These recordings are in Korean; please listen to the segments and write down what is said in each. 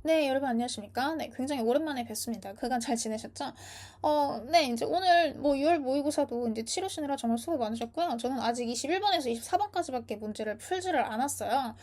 네, 여러분 안녕하십니까? 네, 굉장히 오랜만에 뵙습니다. 그간 잘 지내셨죠? 네, 이제 오늘 뭐 6월 모의고사도 이제 치르시느라 정말 수고 많으셨고요. 저는 아직 21번에서 24번까지밖에 문제를 풀지를 않았어요.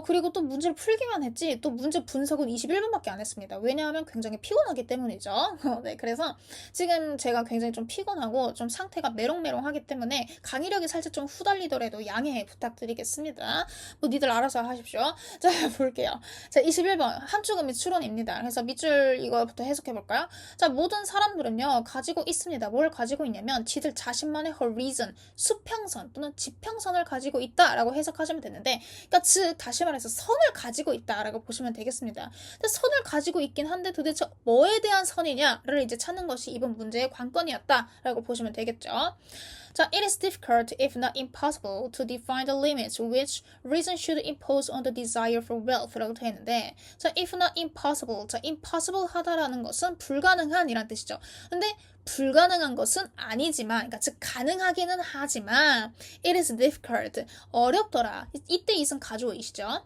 그리고 또 문제를 풀기만 했지, 또 문제 분석은 21번밖에 안 했습니다. 왜냐하면 굉장히 피곤하기 때문이죠. 네, 그래서 지금 제가 굉장히 좀 피곤하고 좀 상태가 메롱메롱하기 때문에 강의력이 살짝 좀 후달리더라도 양해 부탁드리겠습니다. 뭐 니들 알아서 하십시오. 자, 볼게요. 자, 21번. 함축은 밑줄원입니다. 그래서 밑줄 이거부터 해석해볼까요? 자, 모든 사람들은요, 가지고 있습니다. 뭘 가지고 있냐면, 지들 자신만의 horizon, 수평선 또는 지평선을 가지고 있다라고 해석하시면 되는데, 그러니까 즉, 다시 말해서 선을 가지고 있다라고 보시면 되겠습니다. 근데 선을 가지고 있긴 한데 도대체 뭐에 대한 선이냐를 이제 찾는 것이 이번 문제의 관건이었다라고 보시면 되겠죠. 자, it is difficult, if not impossible, to define the limits which reason should impose on the desire for wealth라고 되어 있는데, 자, if not impossible, 자, impossible 하다라는 것은 불가능한이란 뜻이죠. 근데 불가능한 것은 아니지만, 그러니까 즉 가능하기는 하지만, it is difficult, 어렵더라. 이때 이승 가져오이시죠.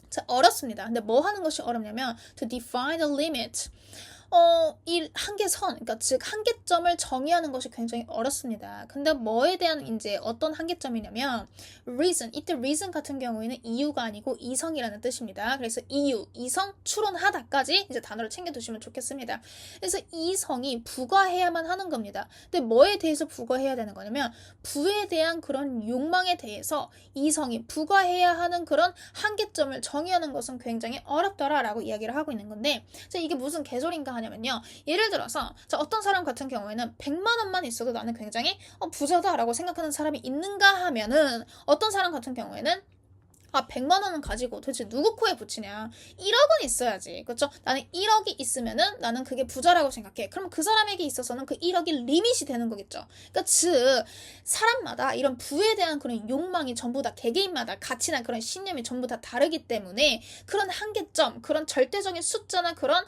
자, 어렵습니다. 근데 뭐 하는 것이 어렵냐면, to define the limit. 이 한계선, 그러니까 즉 한계점을 정의하는 것이 굉장히 어렵습니다. 근데 뭐에 대한 이제 어떤 한계점이냐면 reason, 이때 reason 같은 경우에는 이유가 아니고 이성이라는 뜻입니다. 그래서 이유, 이성, 추론하다까지 이제 단어를 챙겨두시면 좋겠습니다. 그래서 이성이 부과해야만 하는 겁니다. 근데 뭐에 대해서 부과해야 되는 거냐면 부에 대한 그런 욕망에 대해서 이성이 부과해야 하는 그런 한계점을 정의하는 것은 굉장히 어렵더라라고 이야기를 하고 있는 건데, 자, 이게 무슨 개소리인가 하냐면요. 예를 들어서 자, 어떤 사람 같은 경우에는 100만 원만 있어도 나는 굉장히 부자다라고 생각하는 사람이 있는가 하면은, 어떤 사람 같은 경우에는 100만 원은 가지고 도대체 누구 코에 붙이냐. 1억은 있어야지. 그렇죠? 나는 1억이 있으면은 나는 그게 부자라고 생각해. 그럼 그 사람에게 있어서는 그 1억이 리밋이 되는 거겠죠. 그러니까 즉 사람마다 이런 부에 대한 그런 욕망이 전부 다 개개인마다 가치나 그런 신념이 전부 다 다르기 때문에 그런 한계점, 그런 절대적인 숫자나 그런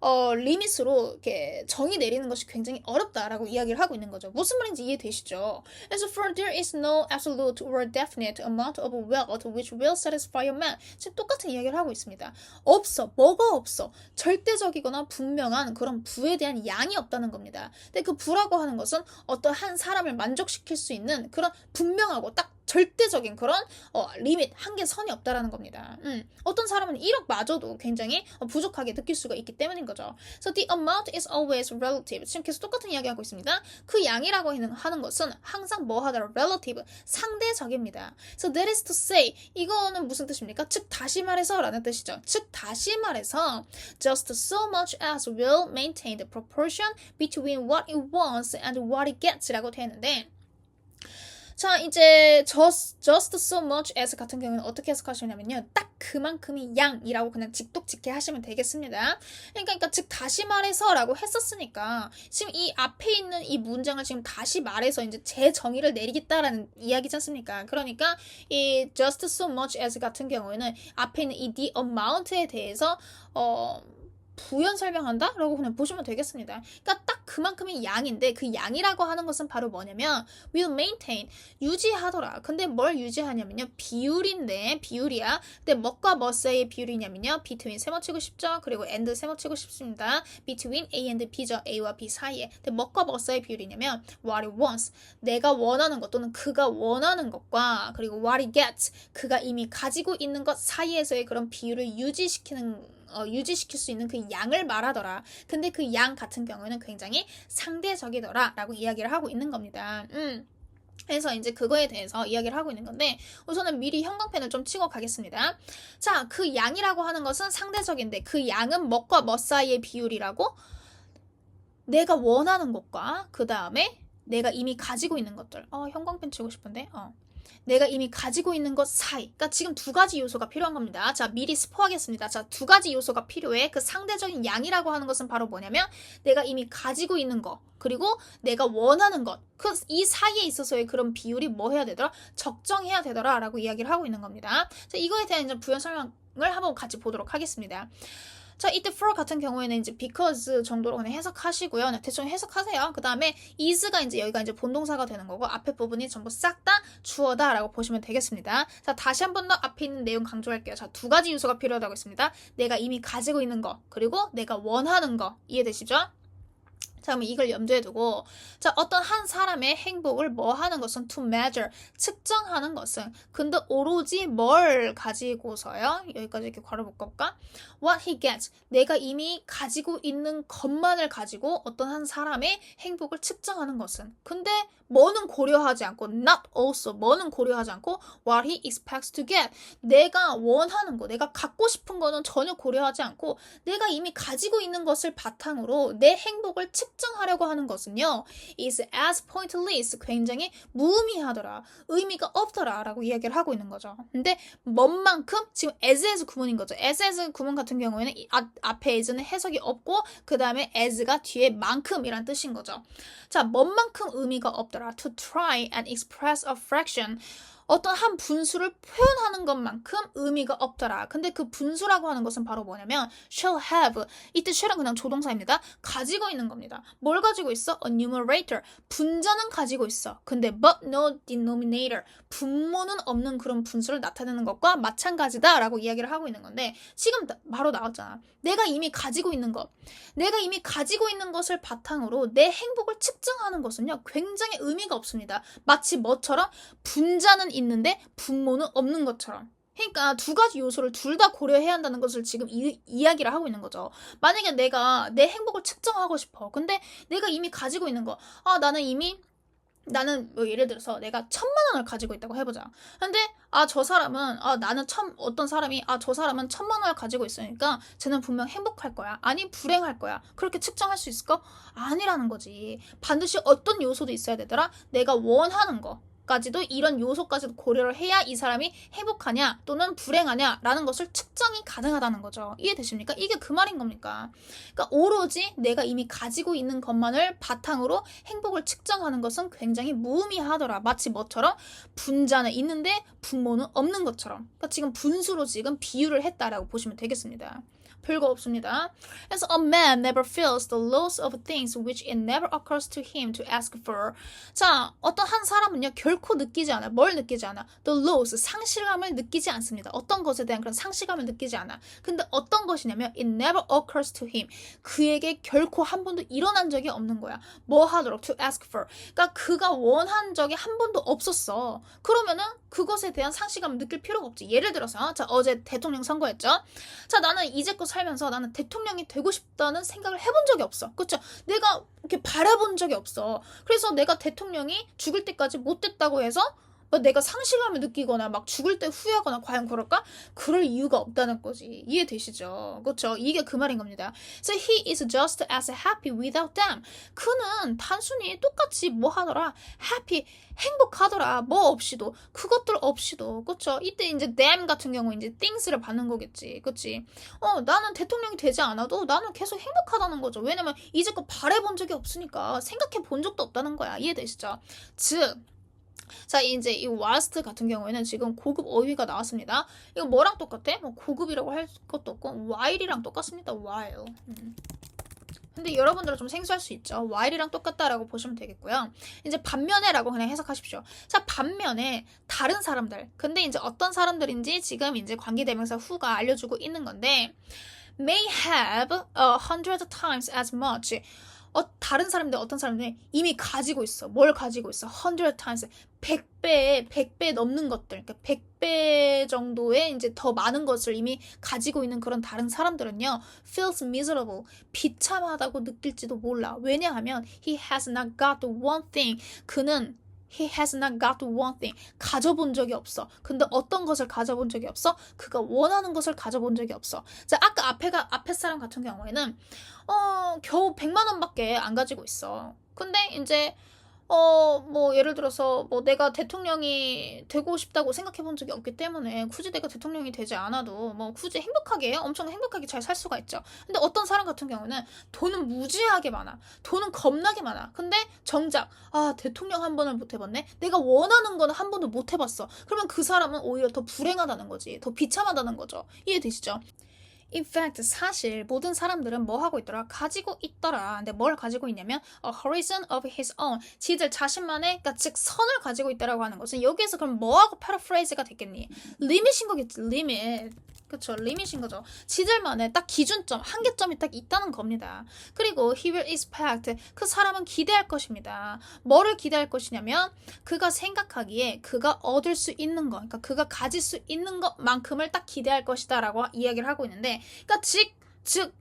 리밋으로 이렇게 정의 내리는 것이 굉장히 어렵다라고 이야기를 하고 있는 거죠. 무슨 말인지 이해되시죠? 그래서 for there is no absolute or definite amount of wealth which will satisfy a man. 지금 똑같은 이야기를 하고 있습니다. 없어. 뭐가 없어. 절대적이거나 분명한 그런 부에 대한 양이 없다는 겁니다. 근데 그 부라고 하는 것은 어떤 한 사람을 만족시킬 수 있는 그런 분명하고 딱 절대적인 그런 리밋, 한계선이 없다라는 겁니다. 어떤 사람은 1억 마저도 굉장히 부족하게 느낄 수가 있기 때문인 거죠. So the amount is always relative. 지금 계속 똑같은 이야기하고 있습니다. 그 양이라고 하는 것은 항상 뭐 하더라? relative, 상대적입니다. So that is to say, 이거는 무슨 뜻입니까? 즉 다시 말해서 라는 뜻이죠. 즉 다시 말해서 just so much as will maintain the proportion between what it wants and what it gets 라고 되어 있는데, 자, 이제 just so much as 같은 경우는 어떻게 해석하시냐면요. 딱 그만큼의 양이라고 그냥 직독직해 하시면 되겠습니다. 그러니까 즉 다시 말해서 라고 했었으니까 지금 이 앞에 있는 이 문장을 지금 다시 말해서 이제 제 정의를 내리겠다라는 이야기지 않습니까? 그러니까 이 just so much as 같은 경우에는 앞에 있는 이 the amount에 대해서 부연 설명한다? 라고 그냥 보시면 되겠습니다. 그러니까 딱 그만큼의 양인데 그 양이라고 하는 것은 바로 뭐냐면 will maintain, 유지하더라. 근데 뭘 유지하냐면요. 비율인데, 비율이야. 근데 뭐과 뭐 사이의 비율이냐면요. between 세모 치고 싶죠? 그리고 and 세모 치고 싶습니다. between A and B죠. A와 B 사이에. 근데 뭐과 뭐 사이의 비율이냐면 what it wants, 내가 원하는 것 또는 그가 원하는 것과 그리고 what it gets, 그가 이미 가지고 있는 것 사이에서의 그런 비율을 유지시킬 수 있는 그 양을 말하더라. 근데 그 양 같은 경우에는 굉장히 상대적이더라 라고 이야기를 하고 있는 겁니다. 그래서 이제 그거에 대해서 이야기를 하고 있는 건데, 우선은 미리 형광펜을 좀 치고 가겠습니다. 자, 그 양이라고 하는 것은 상대적인데 그 양은 뭐과 뭐 사이의 비율이라고? 내가 원하는 것과 그 다음에 내가 이미 가지고 있는 것들. 형광펜 치고 싶은데. 내가 이미 가지고 있는 것 사이. 그러니까 지금 두 가지 요소가 필요한 겁니다. 자, 미리 스포하겠습니다. 자, 두 가지 요소가 필요해. 그 상대적인 양이라고 하는 것은 바로 뭐냐면 내가 이미 가지고 있는 것, 그리고 내가 원하는 것. 이 사이에 있어서의 그런 비율이 뭐 해야 되더라? 적정해야 되더라 라고 이야기를 하고 있는 겁니다. 자, 이거에 대한 이제 부연 설명을 한번 같이 보도록 하겠습니다. 자, 이때 for 같은 경우에는 이제 because 정도로 그냥 해석하시고요. 네, 대충 해석하세요. 그 다음에 is가 이제 여기가 이제 본동사가 되는 거고 앞에 부분이 전부 싹 다 주어다라고 보시면 되겠습니다. 자, 다시 한 번 더 앞에 있는 내용 강조할게요. 자, 두 가지 요소가 필요하다고 했습니다. 내가 이미 가지고 있는 거 그리고 내가 원하는 거 이해되시죠? 자, 그럼 이걸 염두에 두고 자, 어떤 한 사람의 행복을 뭐 하는 것은 to measure, 측정하는 것은 근데 오로지 뭘 가지고서요? 여기까지 이렇게 괄호 묶어볼까? What he gets, 내가 이미 가지고 있는 것만을 가지고 어떤 한 사람의 행복을 측정하는 것은 근데 뭐는 고려하지 않고 not also, 뭐는 고려하지 않고 what he expects to get, 내가 원하는 거, 내가 갖고 싶은 거는 전혀 고려하지 않고 내가 이미 가지고 있는 것을 바탕으로 내 행복을 측정하려고 하는 것은요 is as pointless, 굉장히 무의미하더라, 의미가 없더라 라고 이야기를 하고 있는 거죠. 근데 뭔만큼 지금 as 구문인 거죠. as 구문 같은 경우에는 앞에 as는 해석이 없고 그 다음에 as가 뒤에 만큼이란 뜻인 거죠. 자, 뭔만큼 의미가 없더라. To try and express a fraction, 어떤 한 분수를 표현하는 것만큼 의미가 없더라. 근데 그 분수라고 하는 것은 바로 뭐냐면 shall have, 이때 shall은 그냥 조동사입니다. 가지고 있는 겁니다. 뭘 가지고 있어? A numerator, 분자는 가지고 있어. 근데 but no denominator, 분모는 없는 그런 분수를 나타내는 것과 마찬가지다 라고 이야기를 하고 있는 건데 지금 바로 나왔잖아. 내가 이미 가지고 있는 것, 내가 이미 가지고 있는 것을 바탕으로 내 행복을 측정하는 것은요 굉장히 의미가 없습니다. 마치 뭐처럼 분자는 있는데 분모는 없는 것처럼. 그러니까 두 가지 요소를 둘 다 고려해야 한다는 것을 지금 이야기를 하고 있는 거죠. 만약에 내가 내 행복을 측정하고 싶어. 근데 내가 이미 가지고 있는 거, 나는 뭐 예를 들어서 내가 1,000만 원을 가지고 있다고 해보자. 근데 저 사람은 어떤 사람이 저 사람은 1,000만 원을 가지고 있으니까 쟤는 분명 행복할 거야. 아니 불행할 거야. 그렇게 측정할 수 있을까? 아니라는 거지. 반드시 어떤 요소도 있어야 되더라. 내가 원하는 거 까지도 이런 요소까지도 고려를 해야 이 사람이 행복하냐 또는 불행하냐 라는 것을 측정이 가능하다는 거죠. 이해되십니까? 이게 그 말인 겁니까? 그러니까 오로지 내가 이미 가지고 있는 것만을 바탕으로 행복을 측정하는 것은 굉장히 무의미하더라. 마치 뭐처럼 분자는 있는데 분모는 없는 것처럼. 그러니까 지금 분수로 지금 비유를 했다라고 보시면 되겠습니다. 별거 없습니다. 그래서 a man never feels the loss of things which it never occurs to him to ask for. 자, 어떤 한 사람은요 결코 느끼지 않아. 뭘 느끼지 않아? The loss, 상실감을 느끼지 않습니다. 어떤 것에 대한 그런 상실감을 느끼지 않아. 근데 어떤 것이냐면 it never occurs to him. 그에게 결코 한 번도 일어난 적이 없는 거야. 뭐 하도록? To ask for. 그러니까 그가 원한 적이 한 번도 없었어. 그러면은 그것에 대한 상실감을 느낄 필요가 없지. 예를 들어서 자, 어제 대통령 선거했죠. 자, 나는 이제껏 살면서 나는 대통령이 되고 싶다는 생각을 해본 적이 없어. 그렇죠? 내가 이렇게 바라본 적이 없어. 그래서 내가 대통령이 죽을 때까지 못 됐다고 해서 내가 상실감을 느끼거나 막 죽을 때 후회하거나 과연 그럴까? 그럴 이유가 없다는 거지. 이해되시죠? 그렇죠? 이게 그 말인 겁니다. So he is just as happy without them. 그는 단순히 똑같이 뭐 하더라? happy, 행복하더라. 뭐 없이도. 그것들 없이도. 그렇죠? 이때 이제 them 같은 경우 이제 things를 받는 거겠지. 그렇지? 나는 대통령이 되지 않아도 나는 계속 행복하다는 거죠. 왜냐면 이제껏 바라본 적이 없으니까 생각해 본 적도 없다는 거야. 이해되시죠? 즉 자, 이제 이 whilst 같은 경우에는 지금 고급 어휘가 나왔습니다. 이거 뭐랑 똑같아? 뭐 고급이라고 할 것도 없고 while이랑 똑같습니다. while. 근데 여러분들은 좀 생소할 수 있죠. while이랑 똑같다라고 보시면 되겠고요. 이제 반면에라고 그냥 해석하십시오. 자, 반면에 다른 사람들. 근데 이제 어떤 사람들인지 지금 이제 관계대명사 who가 알려주고 있는 건데 may have 100 times as much. 다른 사람들, 어떤 사람들이 이미 가지고 있어. 뭘 가지고 있어? 100 times. 100배 넘는 것들. 그러니까 100배 정도의 이제 더 많은 것을 이미 가지고 있는 그런 다른 사람들은요. feels miserable. 비참하다고 느낄지도 몰라. 왜냐하면 he has not got one thing. 그는 He has not got one thing. 가져본 적이 없어. 근데 어떤 것을 가져본 적이 없어? 그가 원하는 것을 가져본 적이 없어. 자, 아까 앞에 사람 같은 경우에는 겨우 100만 원밖에 안 가지고 있어. 근데 이제 뭐 예를 들어서 뭐 내가 대통령이 되고 싶다고 생각해 본 적이 없기 때문에 굳이 내가 대통령이 되지 않아도 뭐 굳이 엄청 행복하게 잘 살 수가 있죠. 근데 어떤 사람 같은 경우는 돈은 무지하게 많아. 돈은 겁나게 많아. 근데 정작 대통령 한 번을 못 해봤네. 내가 원하는 거는 한 번도 못 해봤어. 그러면 그 사람은 오히려 더 불행하다는 거지. 더 비참하다는 거죠. 이해되시죠? In fact, 사실 모든 사람들은 뭐 하고 있더라? 가지고 있더라. 근데 뭘 가지고 있냐면 a horizon of his own. 지들 자신만의, 그러니까 즉 선을 가지고 있다라고 하는 것은 여기에서 그럼 뭐하고 패러프레이즈가 됐겠니? 리밋인 거겠지. 리밋. 그쵸, 리밋인 거죠. 지들만의 딱 기준점, 한계점이 딱 있다는 겁니다. 그리고 he will expect, 그 사람은 기대할 것입니다. 뭐를 기대할 것이냐면 그가 생각하기에 그가 얻을 수 있는 것, 그러니까 그가 가질 수 있는 것만큼을 딱 기대할 것이다 라고 이야기를 하고 있는데, 그러니까 즉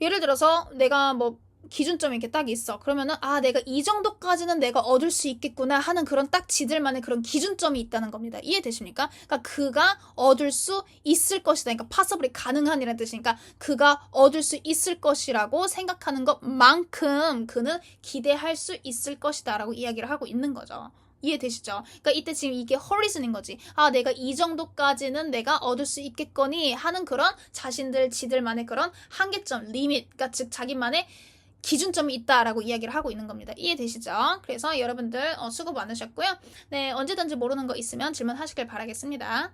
예를 들어서 내가 뭐 기준점이 이렇게 딱 있어. 그러면은 내가 이 정도까지는 내가 얻을 수 있겠구나 하는 그런 딱 지들만의 그런 기준점이 있다는 겁니다. 이해되십니까? 그러니까 그가 얻을 수 있을 것이다. 그러니까 possibly 가능한이라는 뜻이니까 그가 얻을 수 있을 것이라고 생각하는 것만큼 그는 기대할 수 있을 것이다 라고 이야기를 하고 있는 거죠. 이해되시죠? 그러니까 이때 지금 이게 horizon인 거지. 내가 이 정도까지는 내가 얻을 수 있겠거니 하는 그런 지들만의 그런 한계점, 리밋, 그러니까 즉 자기만의 기준점이 있다라고 이야기를 하고 있는 겁니다. 이해되시죠? 그래서 여러분들 수고 많으셨고요. 네, 언제든지 모르는 거 있으면 질문하시길 바라겠습니다.